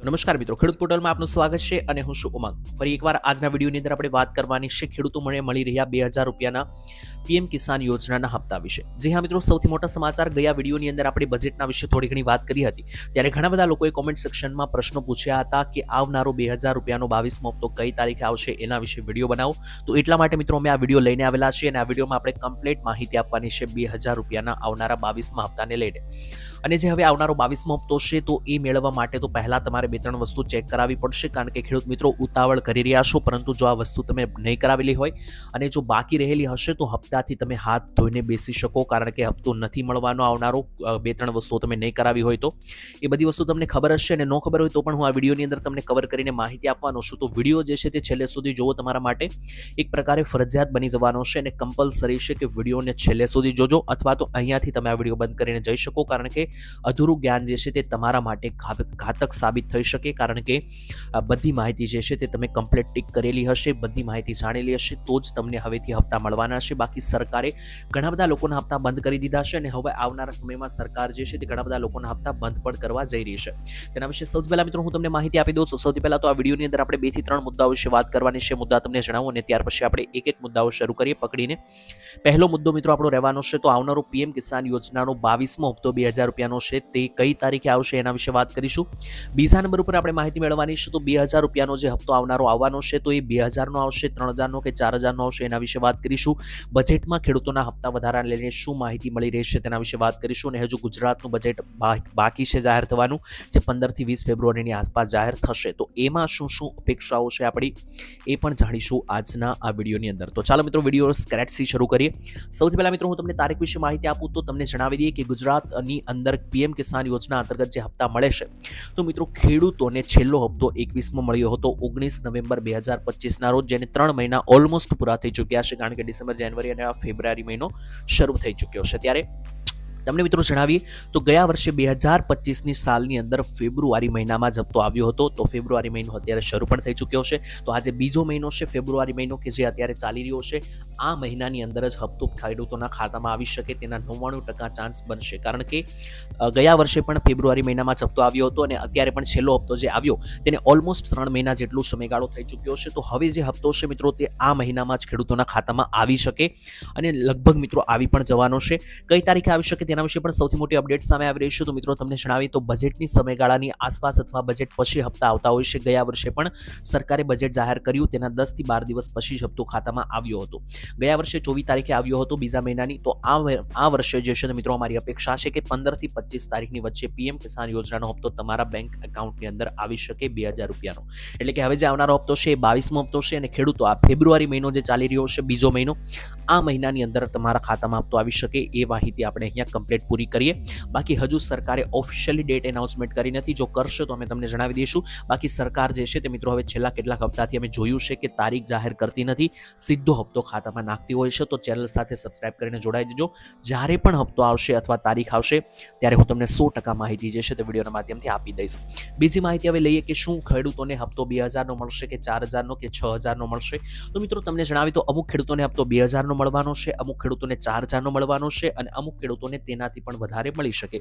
નમસ્કાર મિત્રો, ખેડૂત પોર્ટલમાં આપનું સ્વાગત છે અને હું છું ઉમંગ. ફરી એકવાર આજના વિડીયોની અંદર આપણે વાત કરવાની છે ખેડૂતો મળી રહ્યા 2000 રૂપિયાના પીએમ કિસાન યોજનાના હપ્તા વિશે. જી હા મિત્રો, સૌથી મોટા સમાચાર ગયા વિડીયોની અંદર આપણે બજેટના વિશે થોડી ઘણી વાત કરી હતી. ત્યારે ઘણા બધા લોકોએ કોમેન્ટ સેક્શનમાં પ્રશ્નો પૂછ્યા હતા કે આવનારો 2000 રૂપિયાનો 22મો હપ્તો કઈ તારીખે આવશે, એના વિશે વિડીયો બનાવો. તો એટલા માટે મિત્રો અમે આ વિડીયો લઈને આવેલા છીએ અને આ વિડીયોમાં આપણે કમ્પ્લીટ માહિતી આપવાની છે 2000 રૂપિયાના આવનારા 22મા હપ્તાને લઈને. અને જે હવે આવનારો 22મો હપ્તો છે તો એ મેળવવા માટે તો પહેલા તમારે બે ત્રણ વસ્તુ ચેક કરાવવી પડશે, કારણ કે ખેડૂત મિત્રો ઉતાવળ કરી રહ્યા છો, પરંતુ જો આ વસ્તુ તમે નહીં કરાવેલી હોય અને જો બાકી રહેલી હશે તો હપ્તાથી તમે હાથ ધોઈને બેસી શકો, કારણ કે હપ્તો નથી મળવાનો આવનારો. બે ત્રણ વસ્તુઓ તમે નહીં કરાવી હોય તો એ બધી વસ્તુ તમને ખબર હશે અને ન ખબર હોય તો પણ હું આ વિડીયોની અંદર તમને કવર કરીને માહિતી આપવાનો છું. તો વિડીયો જે છે તે છેલ્લે સુધી જોવો, તમારા માટે એક પ્રકારે ફરજિયાત બની જવાનો છે અને કમ્પલસરી છે કે વિડીયોને છેલ્લે સુધી જોજો, અથવા તો અહીંયાથી તમે આ વિડીયો બંધ કરીને જઈ શકો, કારણ કે અધૂરું જ્ઞાન જે છે તે તમારા માટે ઘાતક સાબિત થઈ શકે, કારણ કે બધી માહિતી જે છે તે તમે કમ્પ્લીટ ટિક કરેલી હશે, બધી માહિતી જાણેલી હશે તો જ તમને હવેથી હપ્તા મળવાના છે. બાકી સરકારે ઘણા બધા લોકોના હપ્તા બંધ કરી દીધા છે અને હવે આવનારા સમયમાં સરકાર જે છે તે ઘણા બધા લોકોના હપ્તા બંધ પણ કરવા જઈ રહી છે. તેના વિશે સૌથી પહેલા મિત્રો હું તમને માહિતી આપી દઉં છું. સૌથી પહેલા તો આ વિડીયોની અંદર આપણે 2 થી 3 મુદ્દાઓ વિશે વાત કરવાની છે. મુદ્દા તમને જણાવું અને ત્યાર પછી આપણે એક મુદ્દાઓ શરૂ કરીએ પકડીને. પહેલો મુદ્દો મિત્રો આપણો રહેવાનો છે તો આવનારો પીએમ કિસાન યોજનાનો 22મો હપ્તો 2000 રૂપિયાનો છે તે કઈ તારીખે આવશે એના વિશે વાત કરીશું. બીજા નંબર ઉપર આપણે માહિતી મેળવવાની છે તો 2000 રૂપિયાનો જે હપ્તો આવવાનો છે તો એ 2000 નો આવશે, 3000 નો કે 4000 નો આવશે, એના વિશે વાત કરીશું. બજેટમાં ખેડૂતોના હપ્તા વધારાને લઈને શું માહિતી મળી રહી છે તેના વિશે વાત કરીશું. અને હજુ ગુજરાતનું બજેટ બાકી છે જાહેર થવાનું, જે 15 થી 20 ફેબ્રુઆરીની આસપાસ જાહેર થશે. તો એમાં શું અપેક્ષાઓ છે આપણી એ પણ જાણીશું આજના આ વિડીયોની અંદર. તો ચાલો મિત્રો વિડીયો સ્ક્રેચથી શરૂ કરીએ. સૌથી પહેલા મિત્રો હું તમને તારીખ વિશે માહિતી આપું તો તમને જણાવી દઈએ કે ગુજરાતની અંદર પીએમ કિસાન યોજના અંતર્ગત જે હપ્તા મળે છે તો મિત્રો ખેડૂતોને છેલ્લો હપ્તો 21મો મળ્યો હતો 19 નવેમ્બર 2025ના રોજ, જેને 3 મહિના ઓલમોસ્ટ પૂરા થઈ ચૂક્યા છે, કારણ કે ડિસેમ્બર, જાન્યુઆરી અને ફેબ્રુઆરી મહિનો શરૂ થઈ ચૂક્યો છે. ત્યારે તમને મિત્રો જણાવીએ તો ગયા વર્ષે 2025ની સાલની અંદર ફેબ્રુઆરી મહિનામાં જ હપ્તો આવ્યો હતો. તો ફેબ્રુઆરી મહિનો અત્યારે શરૂ પણ થઈ ચૂક્યો છે. તો આજે બીજો મહિનો છે ફેબ્રુઆરી મહિનો કે જે અત્યારે ચાલી રહ્યો છે. આ મહિનાની અંદર જ હપ્તો ખેડૂતોના ખાતામાં આવી શકે તેના 99% ચાન્સ બનશે, કારણ કે ગયા વર્ષે પણ ફેબ્રુઆરી મહિનામાં જ હપ્તો આવ્યો હતો અને અત્યારે પણ છેલ્લો હપ્તો જે આવ્યો તેને ઓલમોસ્ટ 3 મહિના જેટલો સમયગાળો થઈ ચૂક્યો છે. તો હવે જે હપ્તો છે મિત્રો તે આ મહિનામાં જ ખેડૂતોના ખાતામાં આવી શકે અને લગભગ મિત્રો આવી પણ જવાનો છે. કઈ તારીખે આવી શકે તેના વિશે પણ સૌથી મોટી અપડેટ સામે આવી રહી છે. તો મિત્રો તમને જણાવી તો બજેટની સમયગાળાની આસપાસ અથવા બજેટ પછી હપ્તા આવતા હોય છે. ગયા વર્ષે પણ સરકારે બજેટ જાહેર કર્યું, તેના 10 થી 12 દિવસ પછી જ હપ્તો ખાતામાં આવ્યો હતો. ગયા વર્ષે 24 તારીખે આવ્યો હતો બીજા મહિનાની. તો આ વર્ષે જે છે મિત્રો અમારી અપેક્ષા છે કે 15 થી 25 તારીખની વચ્ચે પીએમ કિસાન યોજનાનો હપ્તો તમારા બેંક એકાઉન્ટની અંદર આવી શકે 2000 રૂપિયાનો. એટલે કે હવે જે આવનારો હપ્તો છે એ 22મો હપ્તો છે અને ખેડૂતો આ ફેબ્રુઆરી મહિનો જે ચાલી રહ્યો છે, બીજો મહિનો, આ મહિનાની અંદર તમારા ખાતામાં હપ્તો આવી શકે એ માહિતી આપણે અહીંયા કમ્પ્લીટ પૂરી કરીએ. બાકી હજુ સરકારે ઓફિશિયલી ડેટ એનાઉન્સમેન્ટ કરી નથી, જો કરશે તો અમે તમને જણાવી દઈશું. બાકી સરકાર જે છે તે મિત્રો હવે છેલ્લા કેટલાક હપ્તાથી અમે જોયું છે કે તારીખ જાહેર કરતી નથી, સીધો હપ્તો ખાતામાં નાખતી હોય છે. તો ચેનલ સાથે સબસ્ક્રાઇબ કરીને જોડાઈ દેજો. જ્યારે પણ હપ્તો આવશે અથવા તારીખ આવશે ત્યારે હું તમને 100% માહિતી જે છે તે વિડીયોના માધ્યમથી આપી દઈશ. બીજી માહિતી હવે લઈએ કે શું ખેડૂતોને હપ્તો 2000 નો મળશે કે 4000 નો કે 6000 નો મળશે. તો મિત્રો તમને જણાવી તો અમુક ખેડૂતોને હપ્તો 2000 નો મળવાનો છે, અમુક ખેડૂતોને 4000 નો મળવાનો છે અને અમુક ખેડૂતોને તેનાથી પણ વધારે મળી શકે.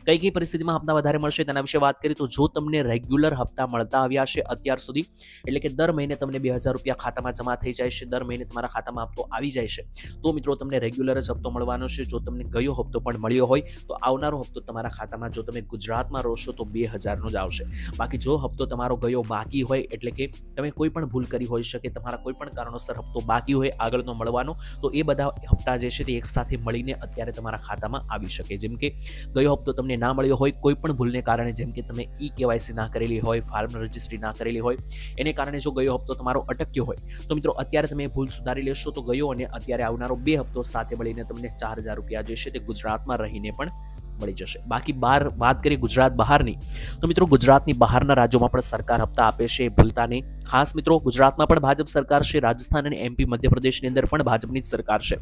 કઈ પરિસ્થિતિમાં હપ્તા વધારે મળશે તેના વિશે વાત કરીએ તો જો તમને રેગ્યુલર હપ્તા મળતા આવ્યા છે અત્યાર સુધી, એટલે કે દર મહિને તમને 2000 રૂપિયા ખાતામાં જમા થઈ જાય છે, દર મહિને તમારા ખાતામાં હપ્તો આવી જાય છે, તો મિત્રો તમને રેગ્યુલર જ હપ્તો મળવાનો છે. જો તમને ગયો હપ્તો પણ મળ્યો હોય તો આવનારો હપ્તો તમારા ખાતામાં, જો તમે ગુજરાતમાં રહો છો તો 2000 નો જ આવશે. બાકી જો હપ્તો તમારો ગયો બાકી હોય, એટલે કે તમે કોઈ પણ ભૂલ કરી હોઈ શકે, તમારા કોઈ પણ કારણોસર હપ્તો બાકી હોય આગળનો મળવાનો, તો એ બધા હપ્તા જે છે તે એક સાથે મળીને અત્યારે તમારા ખાતામાં આવી શકે. જેમ કે ગયો હપ્તો તમને ના મળ્યો હોય કોઈ પણ ભૂલને કારણે, જેમ કે તમે KYC ના કરેલી હોય, ફાર્મ રજિસ્ટ્રી ના કરેલી હોય, એને કારણે જો ગયો હપ્તો તમારો અટક્યો હોય તો મિત્રો અત્યારે તમે ભૂલ સુધારી લેશો તો ગયો અને અત્યારે આવનારો 2 હપ્તો સાથે મળીને તમને 4000 રૂપિયા જે છે તે ગુજરાતમાં રહીને પણ મળી જશે. બાકી વાત કરીએ ગુજરાત બહારની, તો મિત્રો ગુજરાતની બહારના રાજ્યોમાં પણ સરકાર હપ્તા આપે છે, ભૂલતા નહીં. ખાસ મિત્રો ગુજરાતમાં પણ ભાજપ સરકાર છે, રાજસ્થાન અને MP મધ્યપ્રદેશની અંદર પણ ભાજપની જ સરકાર છે.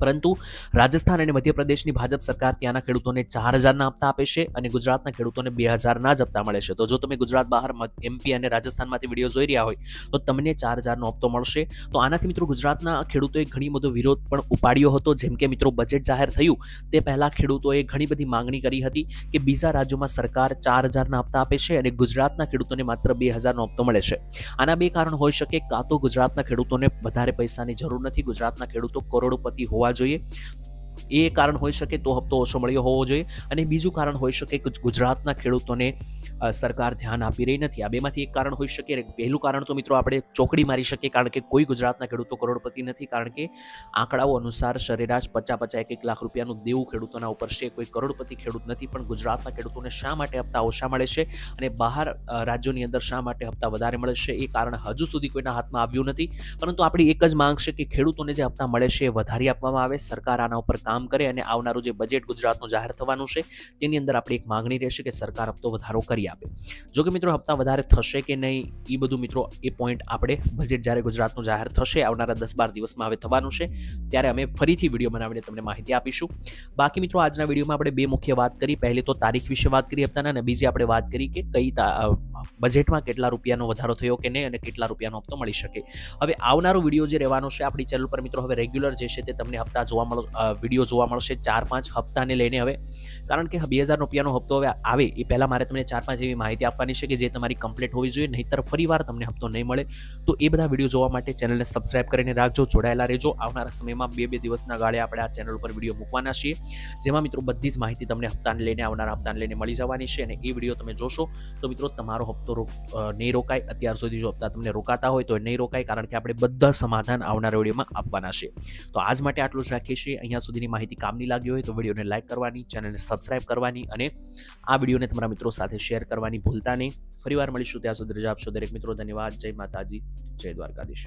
પરંતુ રાજસ્થાન અને મધ્યપ્રદેશની ભાજપ સરકાર ત્યાંના ખેડૂતોને 4,000ના હપ્તા આપે છે અને ગુજરાતના ખેડૂતોને 2,000ના જ હપ્તા મળે છે. તો જો તમે ગુજરાત બહાર MP અને રાજસ્થાનમાંથી વિડીયો જોઈ રહ્યા હોય તો તમને 4,000નો હપ્તો મળશે. તો આનાથી મિત્રો ગુજરાતના ખેડૂતોએ ઘણી બધો વિરોધ પણ ઉપાડ્યો હતો. જેમ કે મિત્રો બજેટ જાહેર થયું તે પહેલા ખેડૂતોએ ઘણી બધી માંગણી કરી હતી કે બીજા રાજ્યોમાં સરકાર 4,000ના હપ્તા આપે છે અને ગુજરાતના ખેડૂતોને માત્ર 2,000નો હપ્તો મળે છે. આના બે કારણ હોઈ શકે. કાં તો ગુજરાતના ખેડૂતોને વધારે પૈસાની જરૂર નથી, ગુજરાતના ખેડૂતો કરોડોપતિ હોવા જોઈએ, એ કારણ હોઈ શકે, તો હપ્તો ઓછો મળ્યો હોવો જોઈએ. અને બીજું કારણ હોઈ શકે કે ગુજરાતના ખેડૂતોને સરકાર ધ્યાન આપી રહી નથી. આ બેમાંથી એક કારણ હોઈ શકે. પહેલું કારણ તો મિત્રો આપણે ચોકડી મારી શકીએ, કારણ કે કોઈ ગુજરાતના ખેડૂતો કરોડપતિ નથી, કારણ કે આંકડાઓ અનુસાર સરેરાશ 50-1 લાખ રૂપિયાનું દેવું ખેડૂતોના ઉપર છે. કોઈ કરોડપતિ ખેડૂત નથી. પણ ગુજરાતના ખેડૂતોને શા માટે હપ્તા ઓછા મળે છે અને બહાર રાજ્યોની અંદર શા માટે હપ્તા વધારે મળે છે, એ કારણ હજુ સુધી કોઈના હાથમાં આવ્યું નથી. પરંતુ આપણી એક જ માંગ છે કે ખેડૂતોને જે હપ્તા મળે છે એ વધારી આપવામાં આવે, સરકાર આના ઉપર કામ કરે અને આવનારું જે બજેટ ગુજરાતનું જાહેર થવાનું છે તેની અંદર આપણી એક માંગણી રહેશે કે સરકાર હપ્તો વધારો કરી આપે. જો કે મિત્રો હપ્તા વધારે થશે કે નહીં એ બધું મિત્રો એ પોઈન્ટ આપણે બજેટ જ્યારે ગુજરાતનું જાહેર થશે આવનારા 10-12 દિવસમાં હવે થવાનું છે ત્યારે અમે ફરીથી વિડીયો બનાવીને તમને માહિતી આપીશું. બાકી મિત્રો આજના વિડીયોમાં આપણે બે મુખ્ય વાત કરી. પહેલી તો તારીખ વિશે વાત કરી હપ્તાના, અને બીજી આપણે વાત કરી કે બજેટમાં કેટલા રૂપિયાનો વધારો થયો કે નહીં અને કેટલા રૂપિયાનો હપ્તો મળી શકે. હવે આવનારો વિડીયો જે રહેવાનો છે આપણી ચેનલ પર મિત્રો હવે રેગ્યુલર જે છે તે તમને હપ્તા વિડીયો જોવા મળશે 4-5 હપ્તાને લઈને. હવે કારણ કે 2,000 રૂપિયાનો હપ્તો હવે આવે એ પહેલાં મારે તમને 4-5 એવી માહિતી આપવાની છે કે જે તમારી કમ્પ્લીટ હોવી જોઈએ, નહીંતર ફરીવાર તમને હપ્તો નહીં મળે. તો એ બધા વિડીયો જોવા માટે ચેનલને સબસ્ક્રાઇબ કરીને રાખજો, જોડાયેલા રહેજો. આવનારા સમયમાં 2 દિવસના ગાળે આપણે આ ચેનલ ઉપર વિડીયો મૂકવાના છીએ, જેમાં મિત્રો બધી જ માહિતી તમને હપ્તાને લઈને, આવનારા હપ્તાને લઈને મળી જવાની છે. અને એ વિડીયો તમે જોશો તો મિત્રો તમારો હપ્તો નહીં રોકાય. અત્યાર સુધી જો હપ્તા તમને રોકાતા હોય તો નહીં રોકાય, કારણ કે આપણે બધા સમાધાન આવનારા વિડીયોમાં આપવાના છે. તો આજ માટે આટલું જ રાખીએ છીએ. અહીંયા સુધીની માહિતી કામની લાગી હોય તો વિડીયોને લાઇક કરવાની, ચેનલને સબસ્ક્રાઇબ કરવાની અને આ વિડીયોને તમારા મિત્રો સાથે શેર કરવાની ભૂલતા નહીં. ફરીવાર મળીશું, ત્યાં સુધી રજા આપશો દરેક મિત્રો. ધન્યવાદ. જય માતાજી, જય દ્વારકાધીશ.